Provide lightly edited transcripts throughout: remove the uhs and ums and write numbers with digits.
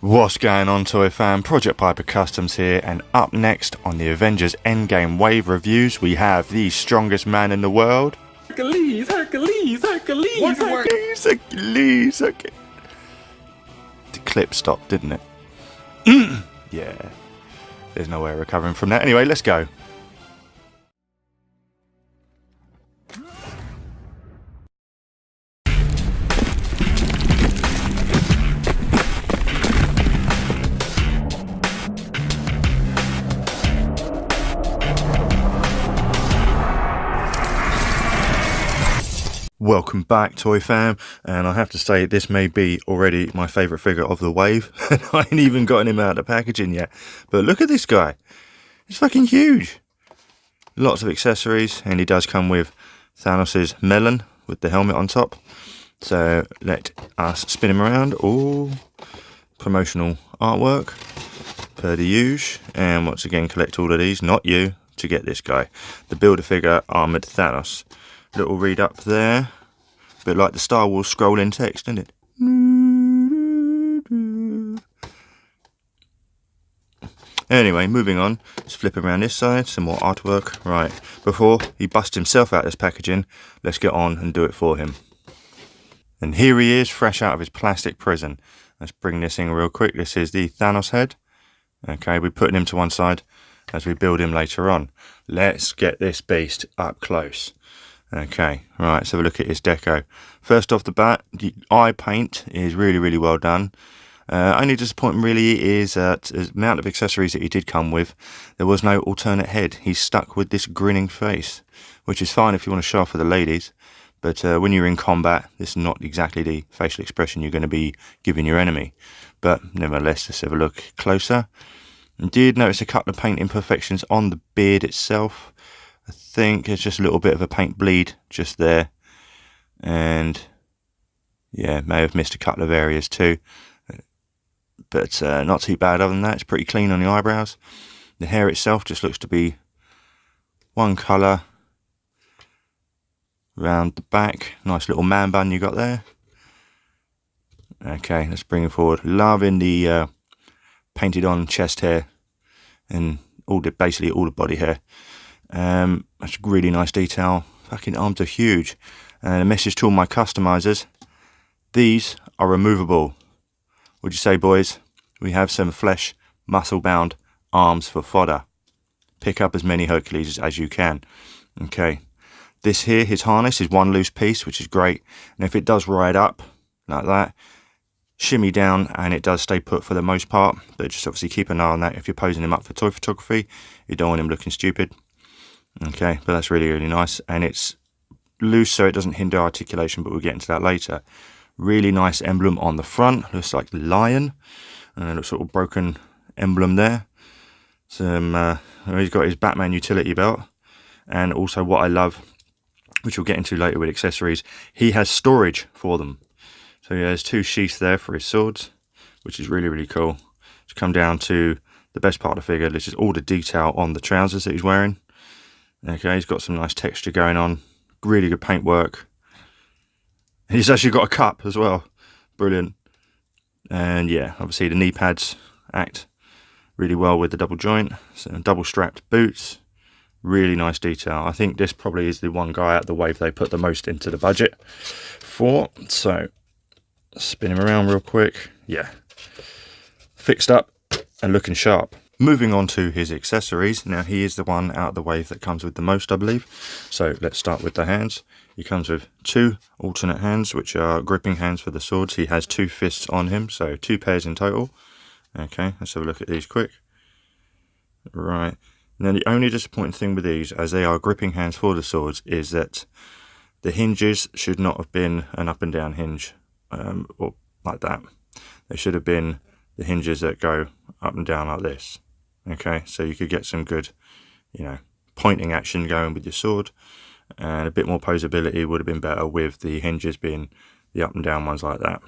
What's going on, Toy Fan? Project Piper Customs here, and up next on the Avengers Endgame Wave reviews, we have the strongest man in the world. Hercules, Hercules, Hercules, Hercules, Hercules, Hercules. The clip stopped, didn't it? Yeah, there's no way of recovering from that. Anyway, let's go. Welcome back, Toy Fam, and I have to say this may be already my favourite figure of the wave. I ain't even gotten him out of the packaging yet, but look at this guy. He's fucking huge. Lots of accessories, and he does come with Thanos' melon with the helmet on top. So let us spin him around. All promotional artwork per the usual, and once again collect all of these, not you, to get this guy, the Build-A-Figure Armoured Thanos. Little read up there, a bit like the Star Wars scrolling text, isn't it? Anyway, moving on, let's flip around this side, some more artwork. Right, before he busts himself out of this packaging, let's get on and do it for him. And here he is, fresh out of his plastic prison. Let's bring this in real quick. This is the Thanos head. Okay, we're putting him to one side as we build him later on. Let's get this beast up close. Okay, right, let's have a look at his deco. First off the bat, the eye paint is really well done. Only disappointing really is the amount of accessories that he did come with. There was no alternate head. He's stuck with this grinning face, which is fine if you want to show off for the ladies. But when you're in combat, this is not exactly the facial expression you're going to be giving your enemy. But nevertheless, let's have a look closer. I did notice a couple of paint imperfections on the beard itself. I think it's just a little bit of a paint bleed just there, and yeah, may have missed a couple of areas too, but not too bad. Other than that, it's pretty clean on the eyebrows. The hair itself just looks to be one colour round the back. Nice little man bun you got there. Okay, let's bring it forward. Loving the painted on chest hair and basically all the body hair. That's really nice detail. Fucking arms are huge. And a message to all my customizers: these are removable. What'd you say, boys? We have some flesh, muscle bound arms for fodder. Pick up as many Hercules as you can. Okay, this here, his harness, is one loose piece, which is great. And if it does ride up like that, shimmy down, and it does stay put for the most part. But just obviously keep an eye on that if you're posing him up for toy photography. You don't want him looking stupid. Okay, but that's really nice, and it's loose so it doesn't hinder articulation, but we'll get into that later. Really nice emblem on the front, looks like the lion, and a little sort of broken emblem there. He's got his Batman utility belt, and also what I love, which we'll get into later with accessories, he has storage for them. So he has two sheaths there for his swords, which is really cool. To come down to the best part of the figure, this is all the detail on the trousers that he's wearing. Okay, he's got some nice texture going on, really good paintwork. He's actually got a cup as well, brilliant. And yeah, obviously the knee pads act really well with the double joint. So double strapped boots, really nice detail. I think this probably is the one guy out the wave they put the most into the budget for. So spin him around real quick. Yeah, fixed up and looking sharp. Moving on to his accessories. Now he is the one out of the wave that comes with the most, I believe. So let's start with the hands. He comes with two alternate hands, which are gripping hands for the swords. He has two fists on him, so two pairs in total. Okay, let's have a look at these quick. Right. Now the only disappointing thing with these, as they are gripping hands for the swords, is that the hinges should not have been an up and down hinge, or like that. They should have been the hinges that go up and down like this. Okay, so you could get some good, pointing action going with your sword, and a bit more posability would have been better with the hinges being the up and down ones like that.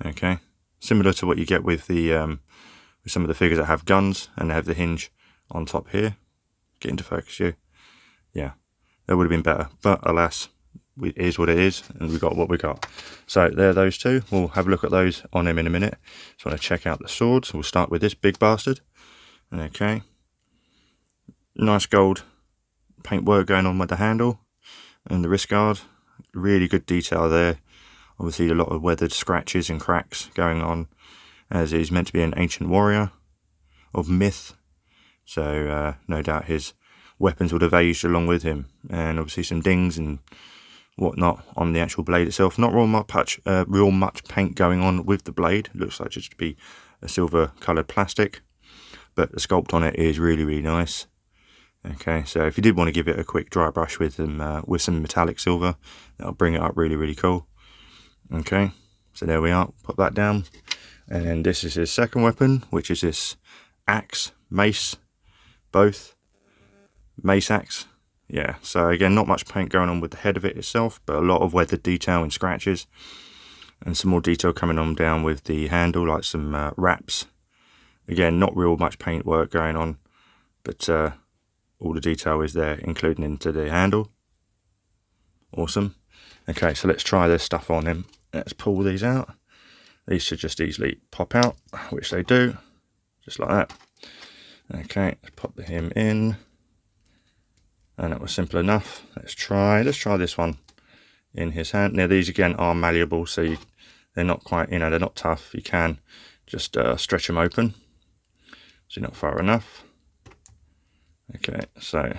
Okay, similar to what you get with the with some of the figures that have guns and they have the hinge on top here. Get into focus, you. Yeah, that would have been better, but alas, it is what it is, and we got what we got. So there are those two. We'll have a look at those on him in a minute. Just want to check out the swords. We'll start with this big bastard. Okay, nice gold paintwork going on with the handle and the wrist guard. Really good detail there. Obviously a lot of weathered scratches and cracks going on, as he's meant to be an ancient warrior of myth, so no doubt his weapons would have aged along with him, and obviously some dings and whatnot on the actual blade itself. Not real much paint going on with the blade. It looks like just to be a silver coloured plastic, but the sculpt on it is really nice. Okay, so if you did want to give it a quick dry brush with some metallic silver, that'll bring it up really cool. Okay, so there we are. Put that down, and then this is his second weapon, which is this axe, mace, both mace axe. Yeah, so again, not much paint going on with the head of it itself, but a lot of weathered detail and scratches, and some more detail coming on down with the handle, like some wraps. Again, not real much paint work going on, but all the detail is there, including into the handle. Awesome. Okay, so let's try this stuff on him. Let's pull these out. These should just easily pop out, which they do, just like that. Okay, let's pop him in, and that was simple enough. Let's try this one in his hand. Now these again are malleable, so they're not quite, they're not tough. You can just stretch them open, so you're not far enough. Okay, so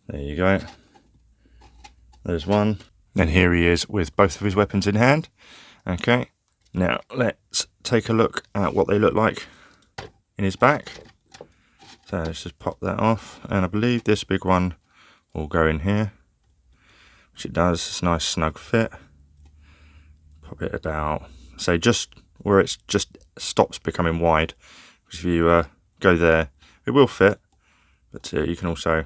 there you go. There's one. And here he is with both of his weapons in hand. Okay, now let's take a look at what they look like in his back. So let's just pop that off, and I believe this big one will go in here, which it does. It's a nice snug fit. Pop it about, say, just where it's just stops becoming wide. Because if you go there, it will fit, but you can also,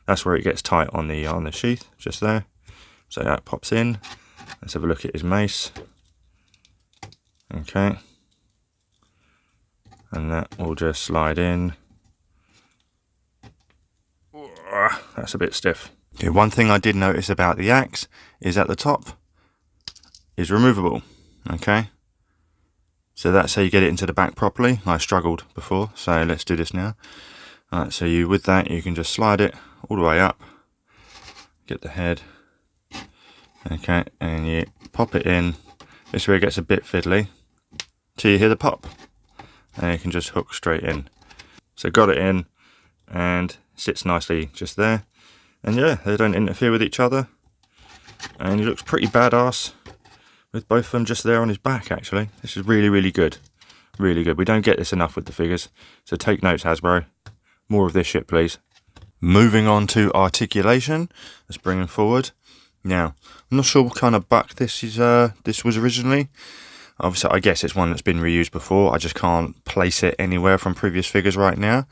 that's where it gets tight on the sheath, just there. So that pops in. Let's have a look at his mace. Okay, and that will just slide in. That's a bit stiff. Okay, one thing I did notice about the axe is at the top is removable. Okay, so that's how you get it into the back properly. I struggled before, so let's do this now. Alright, so with that you can just slide it all the way up, get the head, okay, and you pop it in. This is where it gets a bit fiddly, till you hear the pop, and you can just hook straight in. So got it in, and sits nicely just there, and yeah, they don't interfere with each other, and he looks pretty badass with both of them just there on his back. Actually, this is really good, really good. We don't get this enough with the figures, so take notes, Hasbro. More of this shit, please. Moving on to articulation, let's bring him forward. Now, I'm not sure what kind of buck this is. This was originally. Obviously, I guess it's one that's been reused before. I just can't place it anywhere from previous figures right now.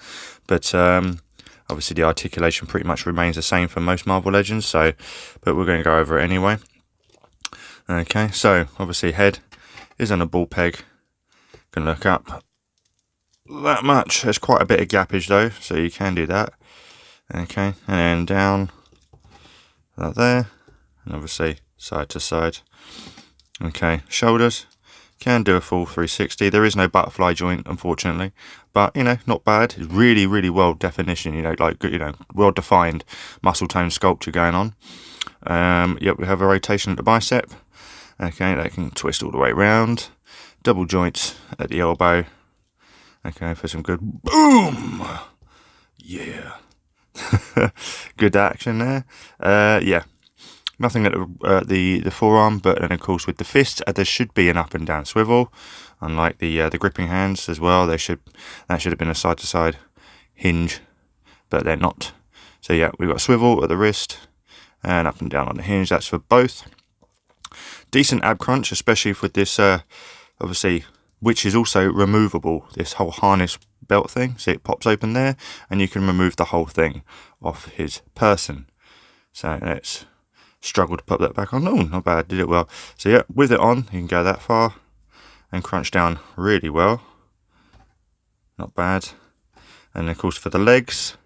But obviously, the articulation pretty much remains the same for most Marvel Legends. So, but we're going to go over it anyway. Okay, so obviously, head is on a ball peg. Can look up that much. There's quite a bit of gappage though, so you can do that. Okay, and then down that there, and obviously side to side. Okay, shoulders. Can do a full 360. There is no butterfly joint, unfortunately, but not bad. It's really well definition. Well defined muscle tone sculpture going on. Yep, we have a rotation at the bicep. Okay, they can twist all the way around. Double joints at the elbow. Okay, for some good boom. Yeah, good action there. Yeah. Nothing at the forearm, but then of course with the fist, there should be an up and down swivel, unlike the gripping hands as well. That should have been a side to side hinge, but they're not. So yeah, we've got a swivel at the wrist and up and down on the hinge. That's for both. Decent ab crunch, especially with this, obviously, which is also removable. This whole harness belt thing, so it pops open there, and you can remove the whole thing off his person. So let's struggle to put that back on. Oh, not bad, did it well. So yeah, with it on, you can go that far and crunch down really well. Not bad. And of course for the legs,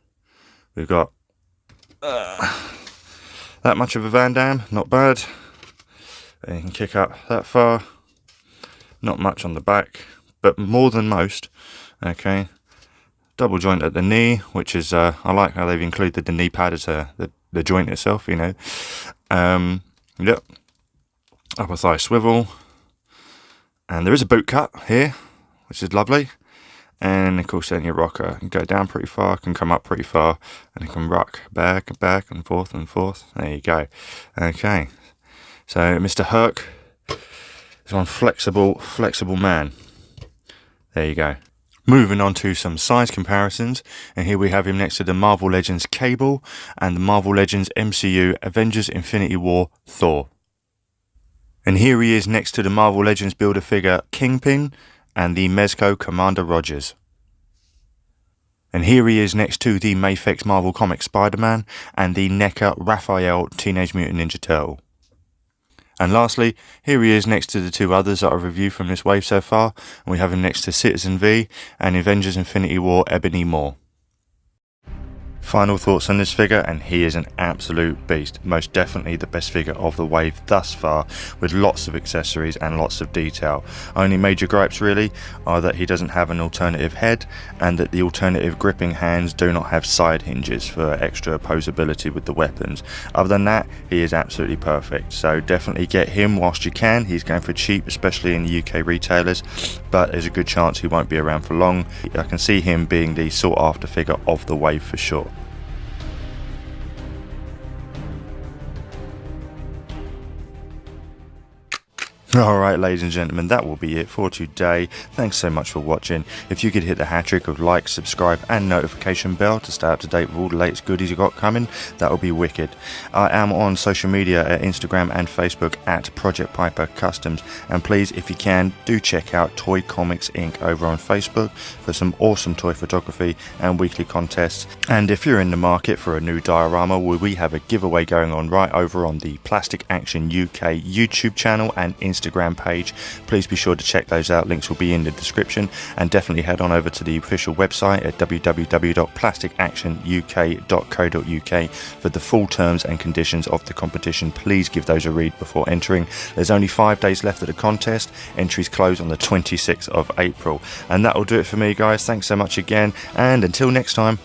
we've got that much of a Van Damme, not bad. And you can kick up that far. Not much on the back, but more than most. Okay, double joint at the knee, which is I like how they've included the knee pad as the joint itself, you know. Yep, upper thigh swivel, and there is a boot cut here, which is lovely. And of course then your rocker can go down pretty far, can come up pretty far, and it can rock back and back and forth and forth. There you go. Okay, so Mr. Herc is one flexible man. There you go. Moving on to some size comparisons, and here we have him next to the Marvel Legends Cable and the Marvel Legends MCU Avengers Infinity War Thor. And here he is next to the Marvel Legends Build-A-Figure Kingpin and the Mezco Commander Rogers. And here he is next to the Mafex Marvel Comics Spider-Man and the NECA Raphael Teenage Mutant Ninja Turtle. And lastly, here he is next to the two others that I've reviewed from this wave so far, and we have him next to Citizen V and Avengers Infinity War Ebony Maw. Final thoughts on this figure, and he is an absolute beast. Most definitely the best figure of the wave thus far, with lots of accessories and lots of detail. Only major gripes really are that he doesn't have an alternative head, and that the alternative gripping hands do not have side hinges for extra posability with the weapons. Other than that, he is absolutely perfect, so definitely get him whilst you can. He's going for cheap, especially in the UK retailers, but there's a good chance he won't be around for long. I can see him being the sought after figure of the wave for sure. Alright ladies and gentlemen, that will be it for today. Thanks so much for watching. If you could hit the hat trick of like, subscribe and notification bell to stay up to date with all the latest goodies you got coming, that would be wicked. I am on social media at Instagram and Facebook at Project Piper Customs, and please, if you can, do check out Toy Comics Inc. over on Facebook for some awesome toy photography and weekly contests. And if you're in the market for a new diorama, we have a giveaway going on right over on the Plastic Action UK YouTube channel and Instagram page. Please be sure to check those out. Links will be in the description, and definitely head on over to the official website at www.plasticactionuk.co.uk for the full terms and conditions of the competition. Please give those a read before entering. There's only 5 days left of the contest. Entries close on the 26th of April. And that will do it for me, guys. Thanks so much again, and until next time.